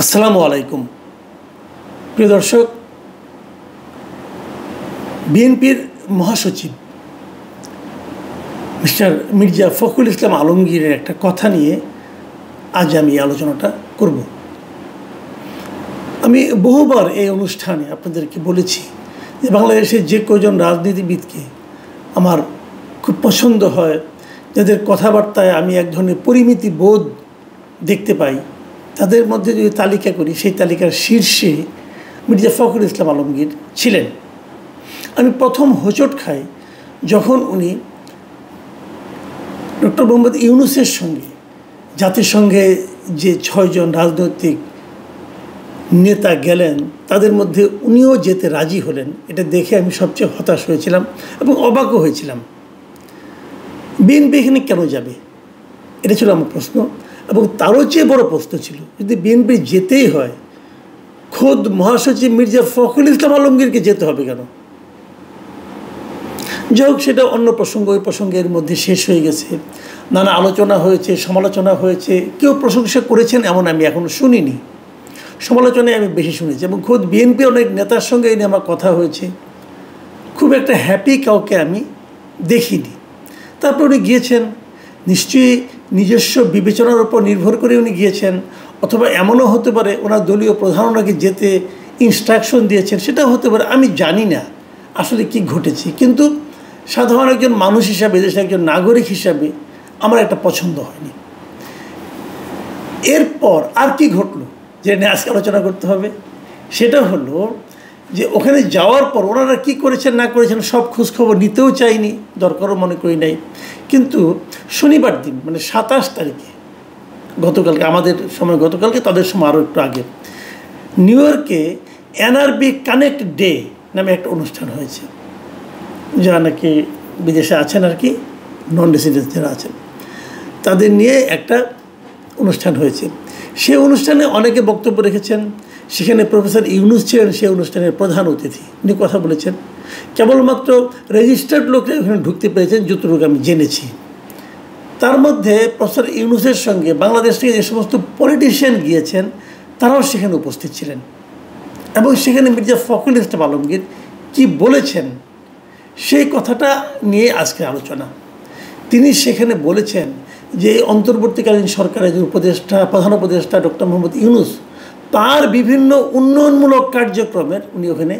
আসসালামু আলাইকুম প্রিয় দর্শক, বিএনপির মহাসচিব মিস্টার মির্জা ফখরুল ইসলাম আলমগীরের একটা কথা নিয়ে আজ আমি আলোচনাটা করব। আমি বহুবার এই অনুষ্ঠানে আপনাদেরকে বলেছি যে বাংলাদেশের যে কজন রাজনীতিবিদকে আমার খুব পছন্দ হয়, যাদের কথাবার্তায় আমি এক ধরনের পরিমিতি বোধ দেখতে পাই, তাদের মধ্যে যদি তালিকা করি সেই তালিকার শীর্ষে মির্জা ফখরুল ইসলাম আলমগীর ছিলেন। আমি প্রথম হোঁচট খাই যখন উনি ডক্টর মোহাম্মদ ইউনূসের সঙ্গে জাতিসংঘে যে 6 জন রাজনৈতিক নেতা গেলেন তাদের মধ্যে উনিও যেতে রাজি হলেন। এটা দেখে আমি সবচেয়ে হতাশ হয়েছিলাম এবং অবাকও হয়েছিলাম। বিএনপি এখানে কেন যাবে, এটা ছিল আমার প্রশ্ন। এবং তারও চেয়ে বড় প্রশ্ন ছিল, যদি বিএনপি যেতেই হয় খোদ মহাসচিব মির্জা ফখরুল ইসলাম আলমগীরকে যেতে হবে কেন? যাই হোক, সেটা অন্য প্রসঙ্গ। ওই প্রসঙ্গের মধ্যে শেষ হয়ে গেছে। নানা আলোচনা হয়েছে, সমালোচনা হয়েছে। কেউ প্রশংসা করেছেন এমন আমি এখনও শুনিনি। সমালোচনায় আমি বেশি শুনেছি এবং খোদ বিএনপি অনেক নেতার সঙ্গে এই নিয়ে আমার কথা হয়েছে। খুব একটা হ্যাপি কাউকে আমি দেখিনি। তারপর উনি গিয়েছেন, নিশ্চয়ই নিজস্ব বিবেচনার উপর নির্ভর করে উনি গিয়েছেন, অথবা এমনও হতে পারে ওনার দলীয় প্রধান ওনাকে যেতে ইনস্ট্রাকশন দিয়েছেন, সেটাও হতে পারে। আমি জানি না আসলে কি ঘটেছে, কিন্তু সাধারণ একজন মানুষ হিসাবে, দেশের একজন নাগরিক হিসাবে আমার একটা পছন্দ হয়নি। এরপর আর কি ঘটলো যে নিয়ে আজকে আলোচনা করতে হবে, সেটা হলো যে ওখানে যাওয়ার পর ওনারা কী করেছেন না করেছেন সব খোঁজখবর নিতেও চাইনি, দরকারও মনে করি নাই। কিন্তু শনিবার দিন মানে 27 তারিখে, গতকালকে আমাদের সময়, গতকালকে তাদের সময় আরও একটু আগে, নিউ ইয়র্কে এনআরবি কানেক্ট ডে নামে একটা অনুষ্ঠান হয়েছে। যারা নাকি বিদেশে আছেন আর কি, নন রেসিডেন্স যারা আছেন, তাদের নিয়ে একটা অনুষ্ঠান হয়েছে। সেই অনুষ্ঠানে অনেকে বক্তব্য রেখেছেন। সেখানে প্রফেসর ইউনূস ছিলেন সেই অনুষ্ঠানের প্রধান অতিথি। উনি কথা বলেছেন। কেবলমাত্র রেজিস্টার্ড লোকরা ওখানে ঢুকতে পেরেছেন যতটুকু আমি জেনেছি। তার মধ্যে প্রফেসর ইউনূসের সঙ্গে বাংলাদেশ থেকে যে সমস্ত পলিটিশিয়ান গিয়েছেন তারাও সেখানে উপস্থিত ছিলেন। এবং সেখানে মির্জা ফখরুল ইসলাম আলমগীর কী বলেছেন সেই কথাটা নিয়ে আজকের আলোচনা। তিনি সেখানে বলেছেন যে অন্তর্বর্তীকালীন সরকারের যে উপদেষ্টা, প্রধান উপদেষ্টা ডক্টর মোহাম্মদ ইউনূস, তার বিভিন্ন উন্নয়নমূলক কার্যক্রমের উনি ওখানে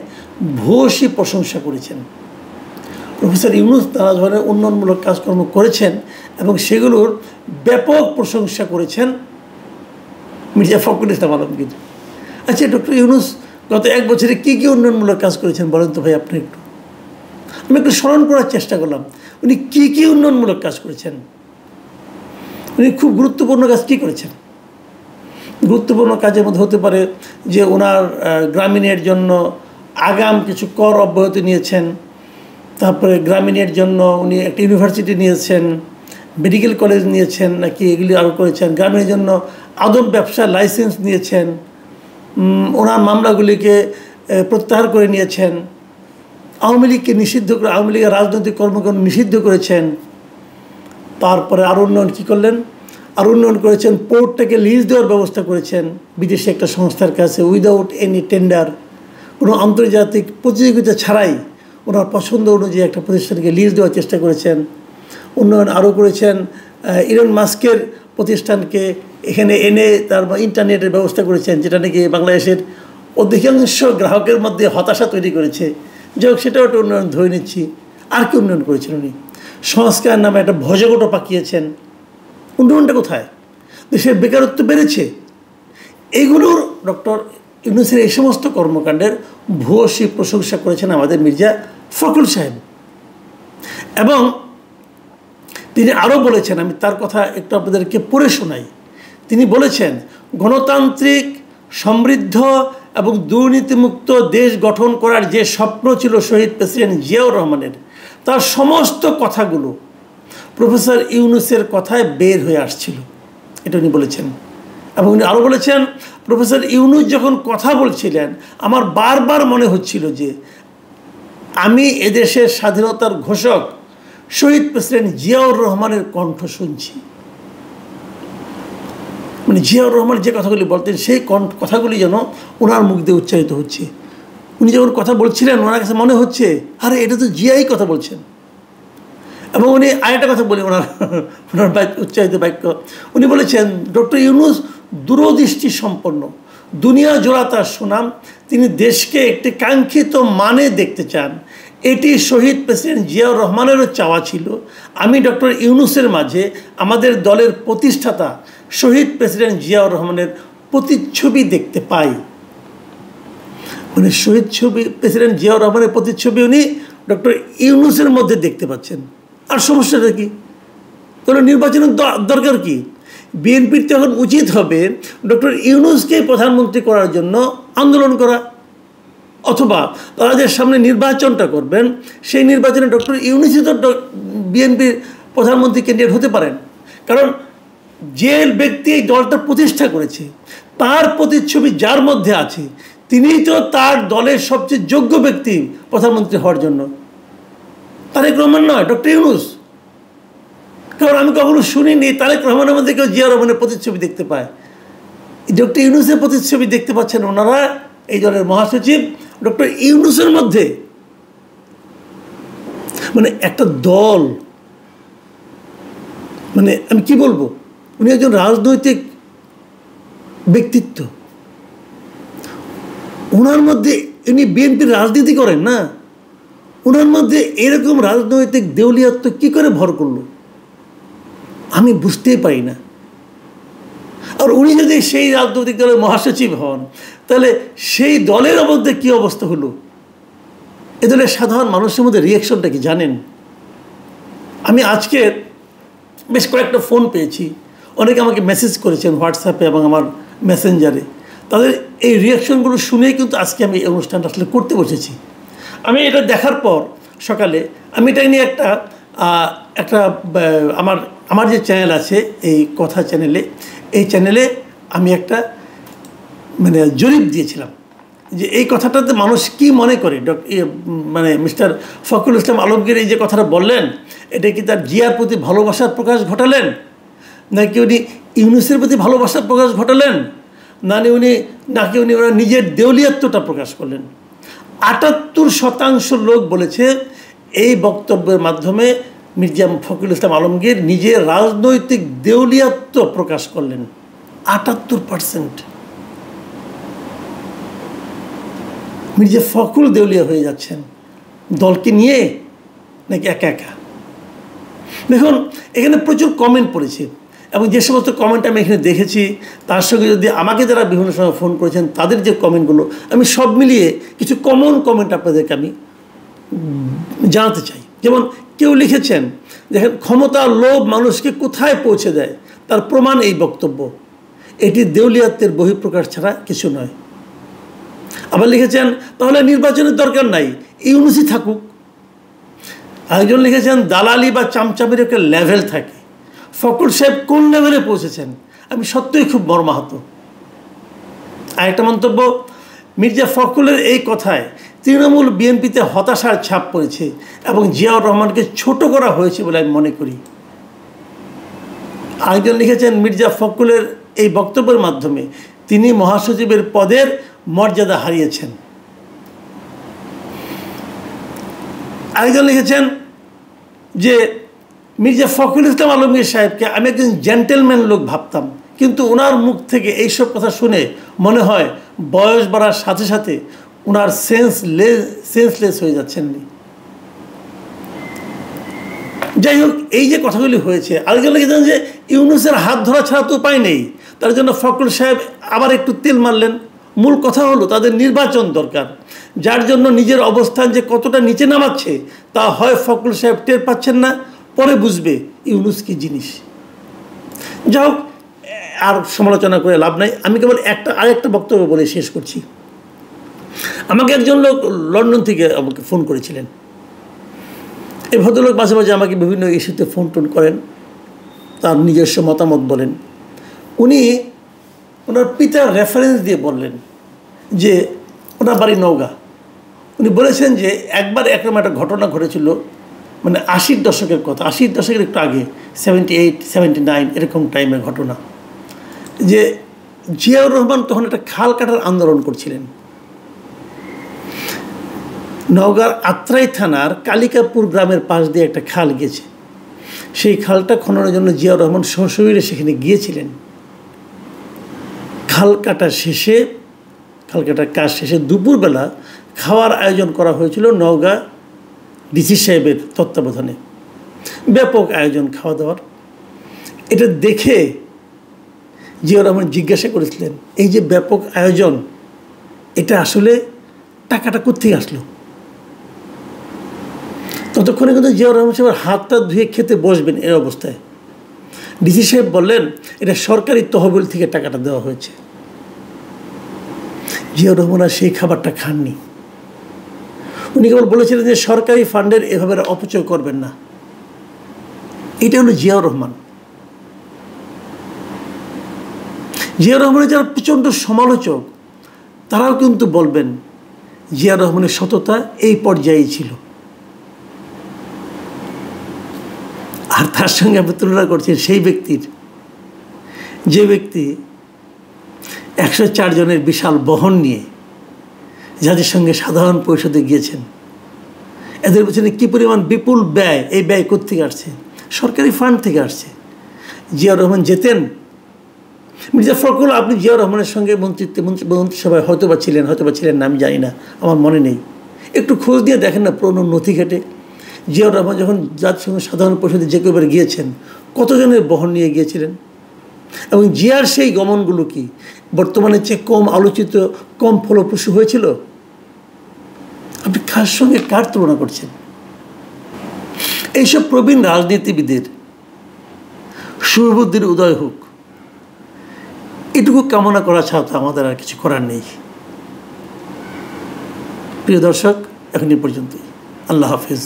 ভূয়সী প্রশংসা করেছেন। প্রফেসর ইউনূস নানা ধরনের উন্নয়নমূলক কাজকর্ম করেছেন এবং সেগুলোর ব্যাপক প্রশংসা করেছেন মির্জা ফখরুল ইসলাম আলমগীর। আচ্ছা, ডক্টর ইউনূস গত 1 বছরে কী কী উন্নয়নমূলক কাজ করেছেন বলেন তো ভাই আপনি একটু। আমি একটু স্মরণ করার চেষ্টা করলাম উনি কী কী উন্নয়নমূলক কাজ করেছেন। উনি খুব গুরুত্বপূর্ণ কাজ কী করেছেন? গুরুত্বপূর্ণ কাজের মধ্যে হতে পারে যে ওনার গ্রামীণের জন্য আগাম কিছু কর অব্যাহতি নিয়েছেন। তারপরে গ্রামীণের জন্য উনি একটা ইউনিভার্সিটি নিয়েছেন, মেডিকেল কলেজ নিয়েছেন নাকি, এগুলি আরও করেছেন। গ্রামীণের জন্য আদম ব্যবসার লাইসেন্স নিয়েছেন। ওনার মামলাগুলিকে প্রত্যাহার করে নিয়েছেন। আওয়ামী লীগকে নিষিদ্ধ করে, আওয়ামী লীগের রাজনৈতিক কর্মকাণ্ড নিষিদ্ধ করেছেন। তারপরে আরও উন্নয়ন কী করলেন? আর উন্নয়ন করেছেন, পোর্টটাকে লিজ দেওয়ার ব্যবস্থা করেছেন বিদেশি একটা সংস্থার কাছে উইদাউট এনি টেন্ডার, কোনো আন্তর্জাতিক প্রতিযোগিতা ছাড়াই ওনার পছন্দ অনুযায়ী একটা প্রতিষ্ঠানকে লিজ দেওয়ার চেষ্টা করেছেন। উন্নয়ন আরও করেছেন, ইলন মাস্কের প্রতিষ্ঠানকে এখানে এনে তার ইন্টারনেটের ব্যবস্থা করেছেন, যেটা নাকি বাংলাদেশের অধিকাংশ গ্রাহকের মধ্যে হতাশা তৈরি করেছে। যাই হোক, সেটাও একটা উন্নয়ন ধরে নিচ্ছি। আর কি উন্নয়ন করেছেন উনি? সংস্কার নামে একটা ভজগোটো পাকিয়েছেন। উন্নয়নটা কোথায়? দেশের বেকারত্ব বেড়েছে। এইগুলোর ডক্টর ইউনূসের এই সমস্ত কর্মকাণ্ডের ভূয়সী প্রশংসা করেছেন আমাদের মির্জা ফখরুল সাহেব। এবং তিনি আরও বলেছেন, আমি তার কথা একটু আপনাদেরকে পড়ে শোনাই। তিনি বলেছেন, গণতান্ত্রিক, সমৃদ্ধ এবং দুর্নীতিমুক্ত দেশ গঠন করার যে স্বপ্ন ছিল শহীদ প্রেসিডেন্ট জিয়াউর রহমানের, তার সমস্ত কথাগুলো প্রফেসর ইউনূসের কথায় বের হয়ে আসছিল, এটা উনি বলেছেন। এবং উনি আরও বলেছেন, প্রফেসর ইউনূস যখন কথা বলছিলেন আমার বারবার মনে হচ্ছিল যে আমি এদেশের স্বাধীনতার ঘোষক শহীদ প্রেসিডেন্ট জিয়াউর রহমানের কণ্ঠ শুনছি। মানে জিয়াউর রহমান যে কথাগুলি বলতেন সেই কথাগুলি যেন ওনার মুখ দিয়ে উচ্চারিত হচ্ছে। উনি যখন কথা বলছিলেন ওনার কাছে মনে হচ্ছে আরে এটা তো জিয়াই কথা বলছেন। এবং উনি আরেকটা কথা বলি ওনার উচ্চারিত বাক্য, উনি বলেছেন ডক্টর ইউনূস দূরদৃষ্টি সম্পন্ন, দুনিয়া জোড়া তার সুনাম, তিনি দেশকে একটি কাঙ্ক্ষিত মানে দেখতে চান। এটি শহীদ প্রেসিডেন্ট জিয়াউর রহমানেরও চাওয়া ছিল। আমি ডক্টর ইউনূসের মাঝে আমাদের দলের প্রতিষ্ঠাতা শহীদ প্রেসিডেন্ট জিয়াউর রহমানের প্রতিচ্ছবি দেখতে পাই। মানে শহীদ প্রেসিডেন্ট জিয়াউর রহমানের প্রতিচ্ছবি উনি ডক্টর ইউনূসের মধ্যে দেখতে পাচ্ছেন। আর সমস্যাটা কি? তাহলে নির্বাচনের দরকার কি? বিএনপির তখন উচিত হবে ডক্টর ইউনূসকে প্রধানমন্ত্রী করার জন্য আন্দোলন করা, অথবা তারা যে সামনে নির্বাচনটা করবেন সেই নির্বাচনে ডক্টর ইউনূসই তো বিএনপির প্রধানমন্ত্রী ক্যান্ডিডেট হতে পারেন। কারণ যে ব্যক্তি এই দলটা প্রতিষ্ঠা করেছে তার প্রতিচ্ছবি যার মধ্যে আছে তিনিই তো তার দলের সবচেয়ে যোগ্য ব্যক্তি প্রধানমন্ত্রী হওয়ার জন্য, তারেক রহমান নয়, ডক্টর ইউনূস। কারণ আমি কখনো শুনিনি তারেক রহমানের মধ্যে কেউ জিয়া রহমানের প্রতিচ্ছবি দেখতে পায়। ডক্টর ইউনূসের প্রতিচ্ছবি দেখতে পাচ্ছেন ওনারা, এই দলের মহাসচিব ডক্টর ইউনূসের মধ্যে। মানে একটা দল, মানে আমি কি বলবো, উনি একজন রাজনৈতিক ব্যক্তিত্ব, ওনার মধ্যে উনি বিএনপির রাজনীতি করেন না, ওনার মধ্যে এরকম রাজনৈতিক দেউলিয়াত্ব কি করে ভর করলো আমি বুঝতেই পারি না। আর উনি যদি সেই রাজনৈতিক দলের মহাসচিব হন তাহলে সেই দলের মধ্যে কী অবস্থা হলো, এ দলের সাধারণ মানুষের মধ্যে রিয়াকশনটা কি জানেন? আমি আজকে বেশ কয়েকটা ফোন পেয়েছি, অনেকে আমাকে মেসেজ করেছেন হোয়াটসঅ্যাপে এবং আমার মেসেঞ্জারে, তাদের এই রিয়াকশনগুলো শুনেই কিন্তু আজকে আমি এই অনুষ্ঠানটা আসলে করতে বসেছি। আমি এটা দেখার পর সকালে আমি এটা নিয়ে একটা আমার যে চ্যানেল আছে এই কথা চ্যানেলে, এই চ্যানেলে আমি একটা মানে জরিপ দিয়েছিলাম যে এই কথাটাতে মানুষ কি মনে করে। মানে মিস্টার ফখরুল ইসলাম আলমগীর এই যে কথাটা বললেন এটা কি তার জিয়ার প্রতি ভালোবাসার প্রকাশ ঘটালেন, নাকি উনি ইউনূসের প্রতি ভালোবাসার প্রকাশ ঘটালেন, নাকি উনি ওনার নিজের দেউলিয়াত্বটা প্রকাশ করলেন। ৭৮% লোক বলেছে এই বক্তব্যের মাধ্যমে মির্জা ফখরুল ইসলাম আলমগীর নিজের রাজনৈতিক দেউলিয়াত্ব প্রকাশ করলেন। ৭৮%। মির্জা ফখরুল দেউলিয়া হয়ে যাচ্ছেন দলকে নিয়ে নাকি একা একা। দেখুন এখানে প্রচুর কমেন্ট পড়েছে এবং যে সমস্ত কমেন্ট আমি এখানে দেখেছি তার সঙ্গে যদি আমাকে যারা বিভিন্ন সময় ফোন করেছেন তাদের যে কমেন্টগুলো আমি সব মিলিয়ে কিছু কমন কমেন্ট আপনাদেরকে আমি জানাতে চাই। যেমন কেউ লিখেছেন দেখেন, ক্ষমতার লোভ মানুষকে কোথায় পৌঁছে দেয় তার প্রমাণ এই বক্তব্য, এটি দেউলিয়াত্বের বহিঃপ্রকাশ ছাড়া কিছু নয়। আবার লিখেছেন তাহলে নির্বাচনের দরকার নাই, ইউনূসই থাকুক। আরেকজন লিখেছেন দালালি বা চামচামির একটা লেভেল থাকে, ফখরুল সাহেব কোন লেভেলে পৌঁছেছেন, আমি সত্যিই খুব মর্মাহত। আরেকটা মন্তব্য, মির্জা ফখরুলের এই কথায় তৃণমূল বিএনপিতে হতাশার ছাপ পড়েছে এবং জিয়াউর রহমানকে ছোট করা হয়েছে বলে আমি মনে করি। আরেকজন লিখেছেন মির্জা ফখরুলের এই বক্তব্যের মাধ্যমে তিনি মহাসচিবের পদের মর্যাদা হারিয়েছেন। আরেকজন লিখেছেন যে মির্জা ফখরুল ইসলাম আলমগীর সাহেবকে আমি একজন জেন্টেলম্যান লোক ভাবতাম, কিন্তু ওনার মুখ থেকে এইসব কথা শুনে মনে হয় বয়স বাড়ার সাথে সাথে ওনার সেন্সলেস হয়ে যাচ্ছেননি। যাই হোক, এই যে কথাগুলি হয়েছে, আরেকজন লিখেছেন যে ইউনূসের হাত ধরা ছাড়া তো উপায় নেই, তার জন্য ফখরুল সাহেব আবার একটু তেল মারলেন। মূল কথা হলো তাদের নির্বাচন দরকার, যার জন্য নিজের অবস্থান যে কতটা নিচে নামাচ্ছে তা হয় ফখরুল সাহেব টের পাচ্ছেন না, পরে বুঝবে ইউনূস কি জিনিস। যাই হোক, আর সমালোচনা করে লাভ নাই, আমি কেবল আরেকটা বক্তব্য বলে শেষ করছি। আমাকে একজন লোক লন্ডন থেকে আমাকে ফোন করেছিলেন। এই ভদ্রলোক মাঝে মাঝে আমাকে বিভিন্ন ইস্যুতে ফোন টোন করেন, তার নিজস্ব মতামত বলেন। উনি ওনার পিতার রেফারেন্স দিয়ে বললেন যে ওনার বাড়ি নওগাঁ। উনি বলেছেন যে একবার একরকম একটা ঘটনা ঘটেছিল, মানে 80-র দশকের কথা, 80-র দশকের একটু আগে, 78-79 এরকম টাইমের ঘটনা, যে জিয়াউর রহমান তখন একটা খাল কাটার আন্দোলন করছিলেন। নওগাঁর আত্রাই থানার কালিকাপুর গ্রামের পাশ দিয়ে একটা খাল গেছে, সেই খালটা খননের জন্য জিয়াউর রহমান সশরীরে সেখানে গিয়েছিলেন। খাল কাটার কাজ শেষে দুপুরবেলা খাওয়ার আয়োজন করা হয়েছিল নওগাঁ ডিসি সাহেবের তত্ত্বাবধানে। ব্যাপক আয়োজন খাওয়া দাওয়ার। এটা দেখে জিয়াউর রহমান জিজ্ঞাসা করেছিলেন, এই যে ব্যাপক আয়োজন, এটা আসলে টাকাটা কোত্থেকে আসলো? ততক্ষণে কিন্তু জিয়াউর রহমান সাহেবের হাতটা ধুয়ে খেতে বসবেন এই অবস্থায় ডিসি সাহেব বললেন, এটা সরকারি তহবিল থেকে টাকাটা দেওয়া হয়েছে। জিয়াউর রহমান আর সেই খাবারটা খাননি। উনি কেবল বলেছিলেন যে সরকারি ফান্ডের এভাবে অপচয় করবেন না। এটা হলো জিয়াউর রহমান। জিয়াউর রহমানের যারা প্রচণ্ড সমালোচক তারাও কিন্তু বলবেন জিয়াউর রহমানের সততা এই পর্যায়েই ছিল। আর তার সঙ্গে আপনি তুলনা করছেন সেই ব্যক্তির, যে ব্যক্তি 104 জনের বিশাল বহন নিয়ে যাদের সঙ্গে সাধারণ পরিষদে গিয়েছেন। এদের পেছনে কী পরিমাণ বিপুল ব্যয়, এই ব্যয় কোত্থেকে আসছে? সরকারি ফান্ড থেকে আসছে। জিয়াউর রহমান যেতেন, মির্জা ফখরুল, আপনি জিয়াউর রহমানের সঙ্গে মন্ত্রিসভায় হয়তোবা ছিলেন না, আমি জানি না, আমার মনে নেই। একটু খোঁজ দিয়ে দেখেন না পুরনো নথি ঘেটে। জিয়াউর রহমান যখন জাতির সঙ্গে সাধারণ পরিষদে যে কেউবার গিয়েছেন, কতজনের বহন নিয়ে গিয়েছিলেন? এবং জিয়ার সেই গমনগুলো কি বর্তমানে চেয়ে কম আলোচিত, কম ফলপ্রসূ হয়েছিল? আপনি কার সঙ্গে কার তুলনা করছেন? এইসব প্রবীণ রাজনীতিবিদের সুবুদ্ধির উদয় হোক, এটুকু কামনা করা ছাড়া তো আমাদের আর কিছু করার নেই। প্রিয় দর্শক, এখনই পর্যন্তই। আল্লাহ হাফেজ।